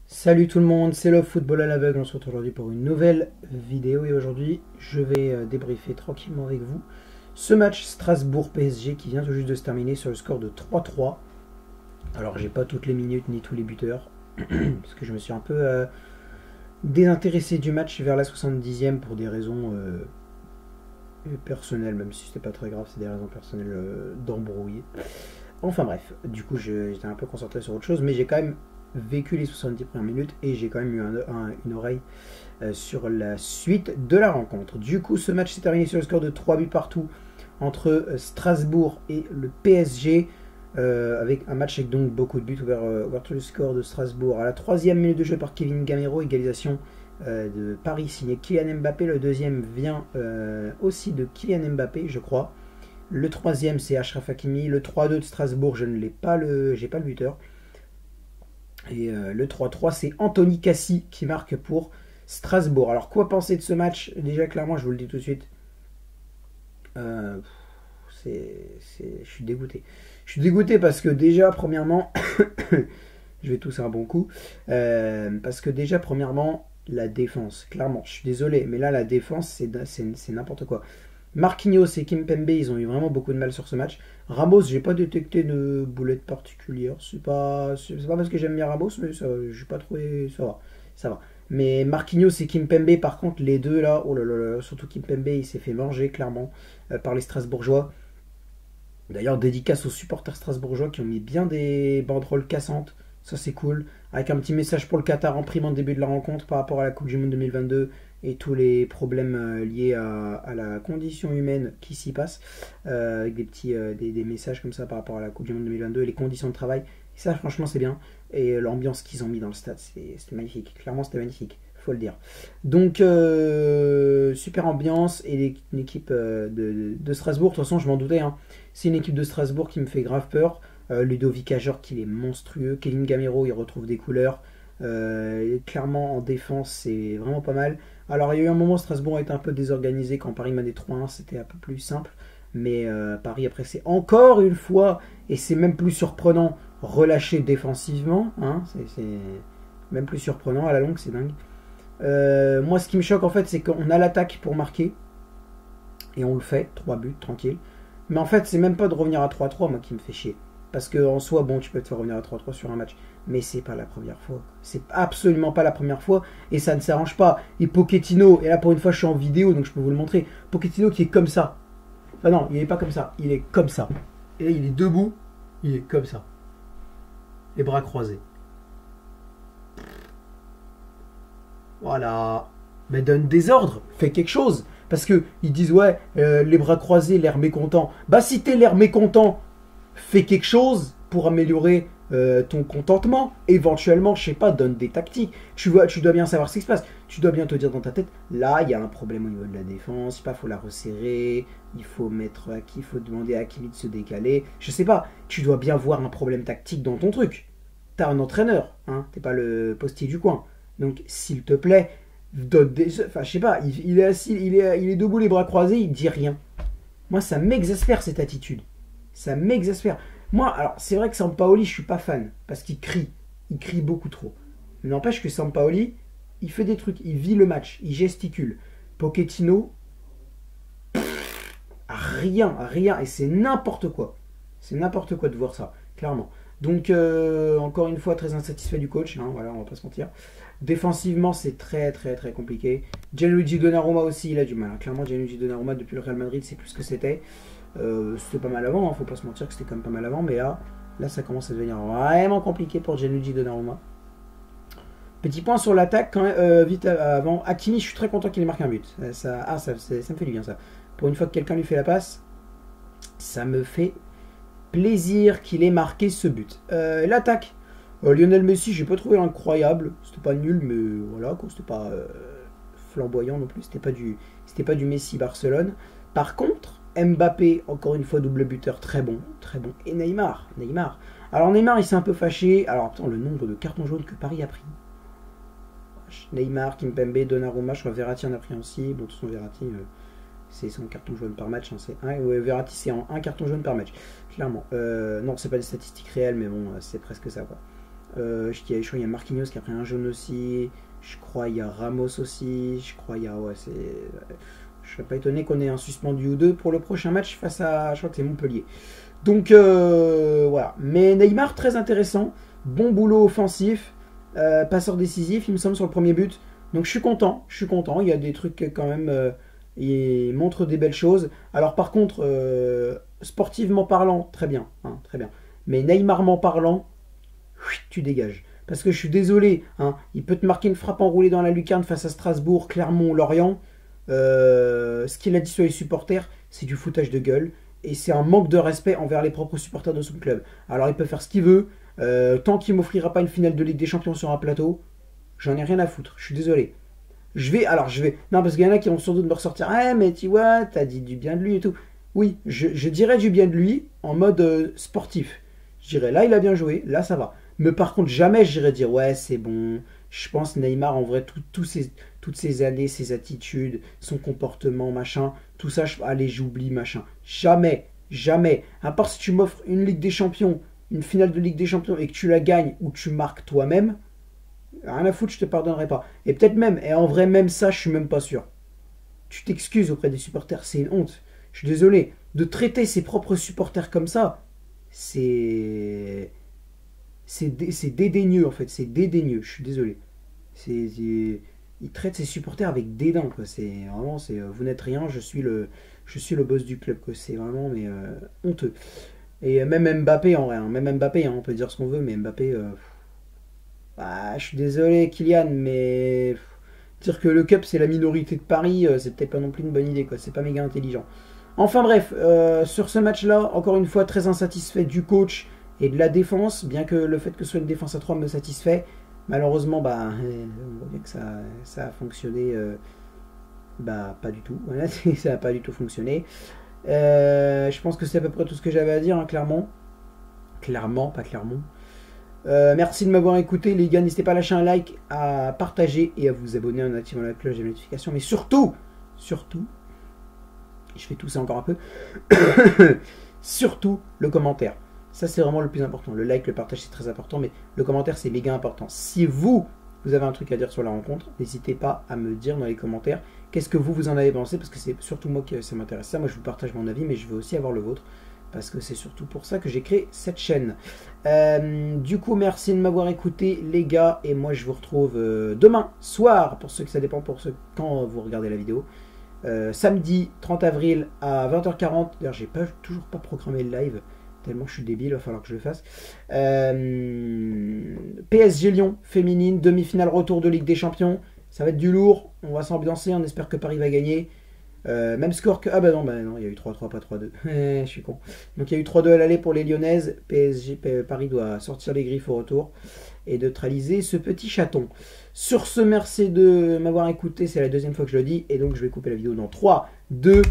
Salut tout le monde, c'est Love Football à l'aveugle. On se retrouve aujourd'hui pour une nouvelle vidéo et aujourd'hui je vais débriefer tranquillement avec vous ce match Strasbourg-PSG qui vient tout juste de se terminer sur le score de 3-3. Alors j'ai pas toutes les minutes ni tous les buteurs parce que je me suis un peu désintéressé du match vers la 70e pour des raisons personnelles, même si c'était pas très grave, c'est des raisons personnelles d'embrouille. Enfin bref, du coup j'étais un peu concentré sur autre chose, mais j'ai quand même vécu les 70 premières minutes et j'ai quand même eu une oreille sur la suite de la rencontre. Du coup, ce match s'est terminé sur le score de 3 buts partout entre Strasbourg et le PSG, avec un match avec donc beaucoup de buts ouvert tout le score de Strasbourg. À la 3e minute de jeu par Kevin Gamero, égalisation de Paris signé Kylian Mbappé. Le deuxième vient aussi de Kylian Mbappé, je crois. Le troisième, c'est Achraf Hakimi. Le 3-2 de Strasbourg, je ne l'ai pas j'ai pas le buteur. Et le 3-3, c'est Anthony Cassi qui marque pour Strasbourg. Alors, quoi penser de ce match? Déjà, clairement, je vous le dis tout de suite. Euh, je suis dégoûté. Je suis dégoûté parce que déjà, premièrement, je vais tousser un bon coup. Parce que déjà, premièrement, la défense. Clairement, je suis désolé, mais là, la défense, c'est n'importe quoi. Marquinhos et Kimpembe, ils ont eu vraiment beaucoup de mal sur ce match. Ramos, j'ai pas détecté de boulette particulière. C'est pas parce que j'aime bien Ramos, mais j'ai pas trouvé. Ça va. Mais Marquinhos et Kimpembe, par contre, les deux là, oh là là là, surtout Kimpembe, il s'est fait manger clairement par les Strasbourgeois. D'ailleurs, dédicace aux supporters strasbourgeois qui ont mis bien des banderoles cassantes. Ça, c'est cool. Avec un petit message pour le Qatar en prime en début de la rencontre par rapport à la Coupe du Monde 2022 et tous les problèmes liés à la condition humaine qui s'y passe. Avec des messages comme ça par rapport à la Coupe du Monde 2022 et les conditions de travail. Et ça, franchement, c'est bien. Et l'ambiance qu'ils ont mis dans le stade, c'était magnifique. Clairement, c'était magnifique. Faut le dire. Donc, super ambiance et l'équipe de Strasbourg, de toute façon, je m'en doutais. Hein. C'est une équipe de Strasbourg qui me fait grave peur. Ludovic Ajorc, il est monstrueux. Kevin Gamero, il retrouve des couleurs. Clairement, en défense, c'est vraiment pas mal. Alors, il y a eu un moment où Strasbourg a été un peu désorganisé. Quand Paris menait 3-1, c'était un peu plus simple. Mais Paris, après, c'est encore une fois, et c'est même plus surprenant, relâché défensivement. Hein. C'est même plus surprenant à la longue, c'est dingue. Moi, ce qui me choque, en fait, c'est qu'on a l'attaque pour marquer. Et on le fait, 3 buts, tranquille. Mais en fait, c'est même pas de revenir à 3-3, moi, qui me fait chier. Parce que en soi, bon, tu peux te faire revenir à 3-3 sur un match. Mais c'est pas la première fois. C'est absolument pas la première fois. Et ça ne s'arrange pas. Et Pochettino, et là, pour une fois, je suis en vidéo, donc je peux vous le montrer. Pochettino qui est comme ça. Enfin non, il est pas comme ça. Il est comme ça. Et là, il est debout. Il est comme ça. Les bras croisés. Voilà. Mais donne des ordres, fais quelque chose. Parce que ils disent ouais, les bras croisés, l'air mécontent. Bah si t'es l'air mécontent, fais quelque chose pour améliorer ton contentement. Éventuellement, je sais pas, donne des tactiques. Tu dois bien savoir ce qui se passe. Tu dois bien te dire dans ta tête, là, il y a un problème au niveau de la défense. Je sais pas, faut la resserrer. Il faut mettre il faut demander à Hakimi de se décaler. Je sais pas. Tu dois bien voir un problème tactique dans ton truc. T'as un entraîneur, hein. T'es pas le postier du coin. Donc, s'il te plaît, donne des. Enfin, je sais pas. Il est assis, il est debout, les bras croisés. Il dit rien. Moi, ça m'exaspère cette attitude. Ça m'exaspère. Moi, alors, c'est vrai que Sampaoli, je suis pas fan. Parce qu'il crie. Il crie beaucoup trop. Mais n'empêche que Sampaoli, il fait des trucs. Il vit le match. Il gesticule. Pochettino, rien, rien. Et c'est n'importe quoi. C'est n'importe quoi de voir ça. Clairement. Donc, encore une fois, très insatisfait du coach. Hein, voilà, on va pas se mentir. Défensivement, c'est très, très, très compliqué. Gianluigi Donnarumma aussi, il a du mal. Hein. Clairement, Gianluigi Donnarumma, depuis le Real Madrid, c'est plus ce que c'était. C'était pas mal avant, hein, faut pas se mentir que c'était quand même pas mal avant, mais là ça commence à devenir vraiment compliqué pour Gianluigi Donnarumma. Petit point sur l'attaque, quand même, vite avant. Hakimi, je suis très content qu'il ait marqué un but. Ça me fait du bien ça. Pour une fois que quelqu'un lui fait la passe, ça me fait plaisir qu'il ait marqué ce but. L'attaque, Lionel Messi, j'ai pas trouvé incroyable. C'était pas nul, mais voilà, quoi, c'était pas flamboyant non plus. C'était pas du Messi Barcelone. Par contre, Mbappé, encore une fois, double buteur, très bon, très bon. Et Neymar. Alors Neymar, il s'est un peu fâché. Alors attends, le nombre de cartons jaunes que Paris a pris. Neymar, Kimpembe, Donnarumma, je crois Verratti en a pris aussi. Bon, de toute façon, Verratti, c'est son carton jaune par match. Hein, Verratti, c'est en un carton jaune par match. Clairement. Non, c'est pas des statistiques réelles, mais bon, c'est presque ça, quoi. Je crois qu'il y a Marquinhos qui a pris un jaune aussi. Je crois il y a Ramos aussi. Je crois il y a... Ouais, c'est... Je serais pas étonné qu'on ait un suspendu ou deux pour le prochain match face à... Je crois que c'est Montpellier. Donc voilà. Mais Neymar, très intéressant. Bon boulot offensif. Passeur décisif, il me semble, sur le premier but. Donc je suis content. Il y a des trucs quand même... il montre des belles choses. Alors par contre, sportivement parlant, très bien. Hein, très bien. Mais Neymarment parlant, tu dégages. Parce que je suis désolé, hein, il peut te marquer une frappe enroulée dans la lucarne face à Strasbourg, Clermont, Lorient. Ce qu'il a dit sur les supporters, c'est du foutage de gueule. Et c'est un manque de respect envers les propres supporters de son club. Alors il peut faire ce qu'il veut. Tant qu'il m'offrira pas une finale de Ligue des Champions sur un plateau, j'en ai rien à foutre. Je suis désolé. Je vais... Non, parce qu'il y en a qui vont sans doute me ressortir. Ah, mais tu vois, t'as dit du bien de lui et tout. Oui, je dirais du bien de lui en mode sportif. Je dirais, là, il a bien joué. Là, ça va. Mais par contre, jamais j'irais dire, ouais, c'est bon. Je pense Neymar, en vrai, toutes ces années, ses attitudes, son comportement, machin, tout ça, allez, j'oublie, machin. Jamais, jamais. À part si tu m'offres une Ligue des Champions, une finale de Ligue des Champions et que tu la gagnes ou que tu marques toi-même, rien à foutre, je te pardonnerai pas. Et peut-être même, et en vrai, même ça, je suis même pas sûr. Tu t'excuses auprès des supporters, c'est une honte. Je suis désolé. De traiter ses propres supporters comme ça, c'est dédaigneux en fait, c'est dédaigneux, je suis désolé. Il traite ses supporters avec dédain, quoi. C'est vraiment, vous n'êtes rien, je suis le boss du club, quoi. C'est vraiment mais honteux. Et même Mbappé en vrai, hein. Même Mbappé, hein, on peut dire ce qu'on veut, mais Mbappé, je suis désolé Kylian, mais dire que le Cup c'est la minorité de Paris, c'est peut-être pas non plus une bonne idée, quoi. C'est pas méga intelligent. Enfin bref, sur ce match-là, encore une fois très insatisfait du coach et de la défense, bien que le fait que ce soit une défense à 3 me satisfait. Malheureusement, on voit bien que ça a fonctionné, pas du tout. Voilà, ça n'a pas du tout fonctionné. Je pense que c'est à peu près tout ce que j'avais à dire, hein, clairement. Clairement, pas clairement. Merci de m'avoir écouté, les gars. N'hésitez pas à lâcher un like, à partager et à vous abonner en activant la cloche des notifications. Mais surtout, je fais tout ça encore un peu, surtout le commentaire. Ça, c'est vraiment le plus important. Le like, le partage, c'est très important, mais le commentaire, c'est méga important. Si vous avez un truc à dire sur la rencontre, n'hésitez pas à me dire dans les commentaires qu'est-ce que vous en avez pensé, parce que c'est surtout moi qui ça m'intéresse. Ça, moi, je vous partage mon avis, mais je veux aussi avoir le vôtre, parce que c'est surtout pour ça que j'ai créé cette chaîne. Du coup, merci de m'avoir écouté, les gars, et moi, je vous retrouve demain soir, pour ceux que ça dépend, pour ceux quand vous regardez la vidéo. Samedi 30 avril à 20h40. D'ailleurs, j'ai toujours pas programmé le live, tellement je suis débile, il va falloir que je le fasse. PSG Lyon féminine, demi-finale retour de Ligue des Champions. Ça va être du lourd, on va s'ambiancer, on espère que Paris va gagner. Même score que... Ah bah non, il y a eu 3-3, pas 3-2. Je suis con. Donc il y a eu 3-2 à l'aller pour les Lyonnaises. Paris doit sortir les griffes au retour et neutraliser ce petit chaton. Sur ce, merci de m'avoir écouté, c'est la deuxième fois que je le dis, et donc je vais couper la vidéo dans 3, 2...